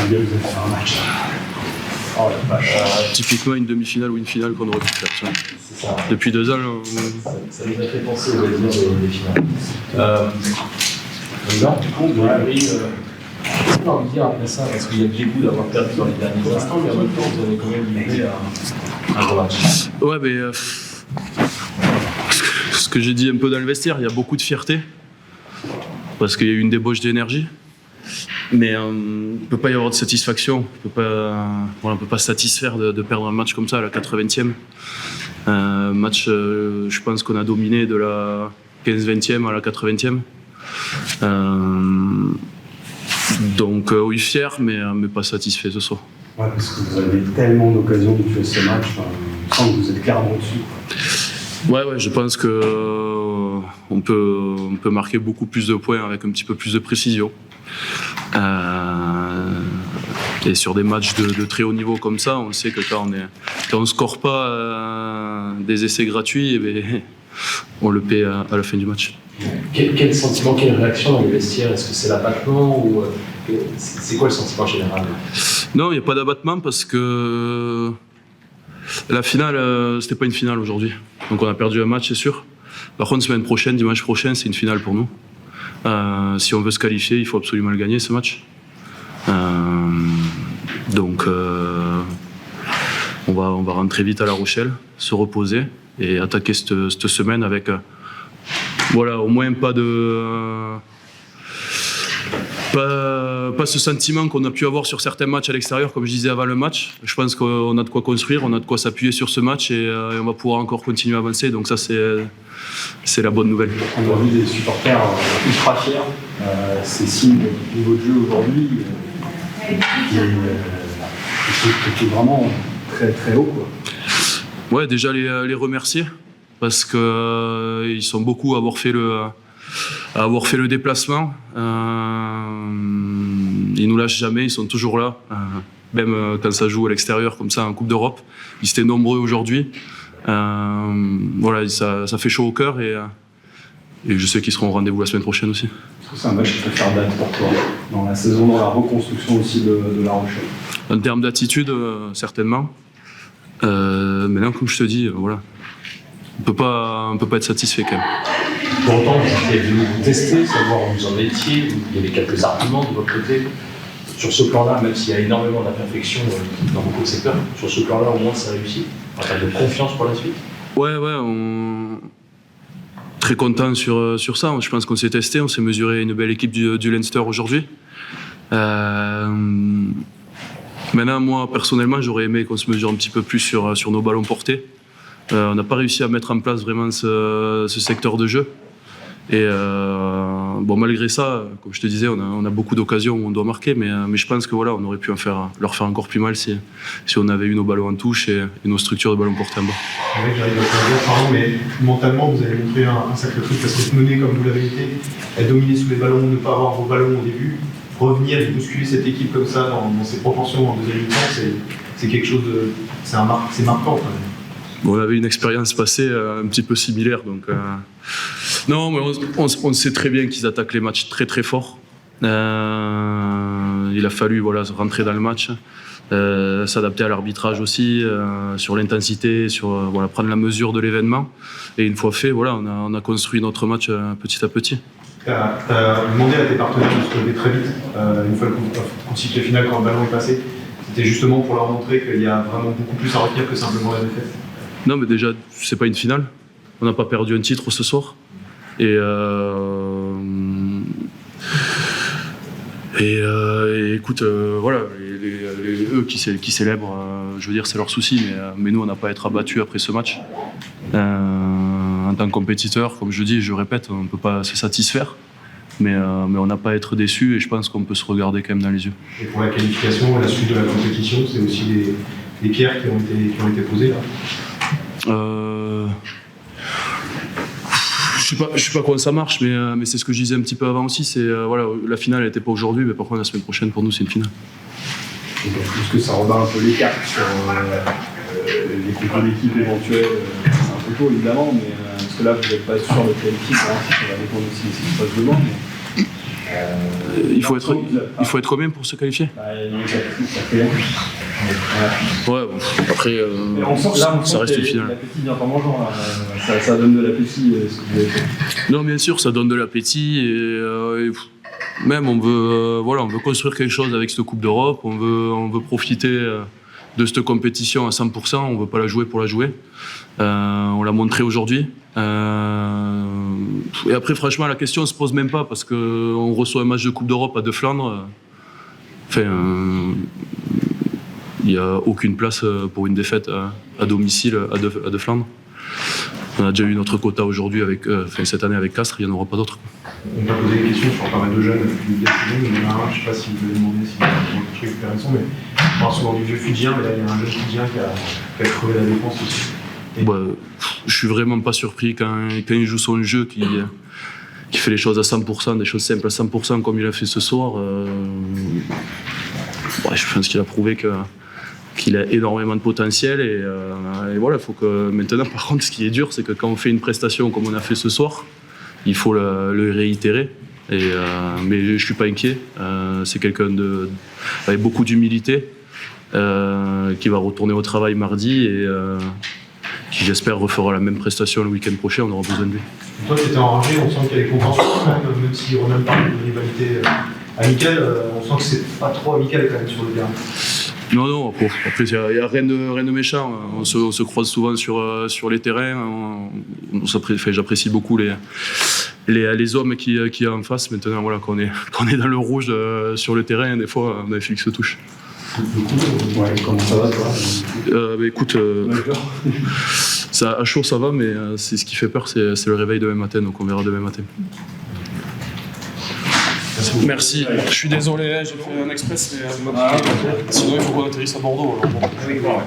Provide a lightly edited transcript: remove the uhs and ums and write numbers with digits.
combien vous avez fait un match? Oh la vache. Typiquement une demi-finale ou une finale qu'on aurait pu faire. Ça. C'est ça. Depuis 2 ans, Ça nous a fait penser aux Wales des finales. Donc, du coup, vous avez qu'est-ce qu'on a envie de dire après ça? Parce qu'il y a du goût d'avoir perdu dans les derniers instants, mais en même temps, vous avez quand même limité un gros match. ouais, mais ce que j'ai dit un peu dans le vestiaire, il y a beaucoup de fierté parce qu'il y a eu une débauche d'énergie. Mais il ne peut pas y avoir de satisfaction. On ne peut pas se satisfaire de perdre un match comme ça à la 80e. Un match, je pense qu'on a dominé de la 15-20e à la 80e. Donc oui, fier, mais pas satisfait ce soir. Ouais, parce que vous avez tellement d'occasions de tuer ce match, on sent que vous êtes clairement dessus. Ouais, je pense que on peut marquer beaucoup plus de points avec un petit peu plus de précision. Et sur des matchs de très haut niveau comme ça, on sait que quand on ne score pas des essais gratuits, eh bien, on le paie à la fin du match. Quel sentiment, quelle réaction dans les vestiaires? Est-ce que c'est l'abattement ou c'est quoi le sentiment général? Non, il n'y a pas d'abattement parce que la finale, c'était pas une finale aujourd'hui. Donc on a perdu un match, c'est sûr. Par contre, semaine prochaine, dimanche prochain, c'est une finale pour nous. Si on veut se qualifier, il faut absolument le gagner, ce match. Donc on va rentrer vite à La Rochelle, se reposer et attaquer cette semaine avec au moins pas ce sentiment qu'on a pu avoir sur certains matchs à l'extérieur, comme je disais avant le match. Je pense qu'on a de quoi construire, on a de quoi s'appuyer sur ce match et on va pouvoir encore continuer à avancer. Donc ça, c'est la bonne nouvelle. On a vu des supporters ultra fiers. C'est signe du niveau de jeu aujourd'hui. Qui est vraiment très très haut, quoi. Ouais, déjà les remercier parce que ils sont beaucoup à avoir fait le déplacement. Ils nous lâchent jamais, ils sont toujours là, même quand ça joue à l'extérieur comme ça en Coupe d'Europe. Ils étaient nombreux aujourd'hui. Ça fait chaud au cœur et je sais qu'ils seront au rendez-vous la semaine prochaine aussi. Est-ce que c'est un match qui peut faire date pour toi dans la saison, dans la reconstruction aussi de La Rochelle? En termes d'attitude, certainement. Maintenant, comme je te dis, on peut pas être satisfait quand même. Pour autant, vous êtes venu vous tester, savoir où vous en étiez, il y avait quelques arguments de votre côté. Sur ce plan-là, même s'il y a énormément d'imperfections dans beaucoup de secteurs, sur ce plan-là, au moins, c'est réussi. En termes de confiance pour la suite. Ouais, très content sur ça. Je pense qu'on s'est testé, on s'est mesuré une belle équipe du Leinster aujourd'hui. Maintenant, moi, personnellement, j'aurais aimé qu'on se mesure un petit peu plus sur nos ballons portés. On n'a pas réussi à mettre en place vraiment ce secteur de jeu. Et malgré ça, comme je te disais, on a beaucoup d'occasions où on doit marquer, mais je pense que on aurait pu leur faire encore plus mal si on avait eu nos ballons en touche et nos structures de ballons portés en bas. Oui, j'arrive à te dire, pardon, mais mentalement, vous avez montré un sacré truc parce que mener comme vous l'avez été, dominer sous les ballons, ne pas avoir vos ballons au début, revenir et bousculer cette équipe comme ça dans ses proportions en deuxième mi-temps, c'est quelque chose de. C'est marquant quand même. On avait une expérience passée un petit peu similaire, donc non, mais on sait très bien qu'ils attaquent les matchs très très fort. Il a fallu rentrer dans le match, s'adapter à l'arbitrage aussi, sur l'intensité, sur prendre la mesure de l'événement. Et une fois fait, on a construit notre match petit à petit. Tu as demandé à tes partenaires de se relever très vite, une fois qu'on siffle les finales, quand le ballon est passé. C'était justement pour leur montrer qu'il y a vraiment beaucoup plus à retenir que simplement la défaite. Non, mais déjà, c'est pas une finale. On n'a pas perdu un titre ce soir. Et écoute, eux qui célèbrent, je veux dire, c'est leur souci. Mais nous, on n'a pas à être abattus après ce match. En tant que compétiteur, comme je dis, je répète, on ne peut pas se satisfaire. Mais on n'a pas à être déçus et je pense qu'on peut se regarder quand même dans les yeux. Et pour la qualification, la suite de la compétition, c'est aussi les pierres qui ont été posées là. Je sais pas comment ça marche, mais c'est ce que je disais un petit peu avant aussi. C'est la finale n'était pas aujourd'hui, mais par contre la semaine prochaine pour nous c'est une finale. Est-ce que ça rebat un peu l'écart sur les concours d'équipe éventuels? C'est un peu tôt évidemment, mais parce que là vous n'êtes pas sûr de qualifier, ça va dépendre aussi de ce qui se passe demain. Il faut être combien pour se qualifier? Ouais, bon, après, ça reste une finale. L'appétit vient en mangeant, là. Ça donne de l'appétit, ce que vous avez fait. Non, bien sûr, ça donne de l'appétit et même on veut construire quelque chose avec cette Coupe d'Europe. On veut profiter de cette compétition à 100%. On veut pas la jouer pour la jouer. On l'a montré aujourd'hui. Et après, franchement, la question ne se pose même pas parce qu'on reçoit un match de Coupe d'Europe à De Flandre. Enfin, il n'y a aucune place pour une défaite à domicile à De Flandre. On a déjà eu notre quota aujourd'hui cette année avec Castres, il n'y en aura pas d'autres. On m'a posé des questions sur pas mal de jeunes depuis le début. Il y en a un, je ne sais pas si vous avez demandé s'il y a quelque chose intéressant, mais on parle souvent du vieux Fidjien, mais là il y a un jeune Fidjien qui a crevé la défense aussi. Je suis vraiment pas surpris quand il joue son jeu, qui fait les choses à 100%, des choses simples à 100% comme il a fait ce soir. Je pense qu'il a prouvé qu'il a énormément de potentiel et voilà, il faut que maintenant, par contre, ce qui est dur, c'est que quand on fait une prestation comme on a fait ce soir, il faut le réitérer. Mais je suis pas inquiet. C'est quelqu'un avec beaucoup d'humilité qui va retourner au travail mardi et qui, j'espère, refera la même prestation le week-end prochain. On aura besoin de lui. Toi, tu étais enragé, on sent qu'il y a des contentions quand même si on même parle de rivalité amicale, on sent que c'est pas trop amical quand même sur le terrain. Non, après il n'y a rien de méchant. On se croise souvent sur les terrains. J'apprécie beaucoup les hommes qui y a en face. Maintenant, voilà, quand on est dans le rouge sur le terrain, des fois, on a fait que se touche. Ouais, comment ça va, toi? Écoute, à chaud ça va, mais c'est ce qui fait peur, c'est le réveil demain matin, donc on verra demain matin. Merci. Je suis désolé, j'ai fait un express, mais sinon il faut qu'on atterrisse à Bordeaux. Alors bon.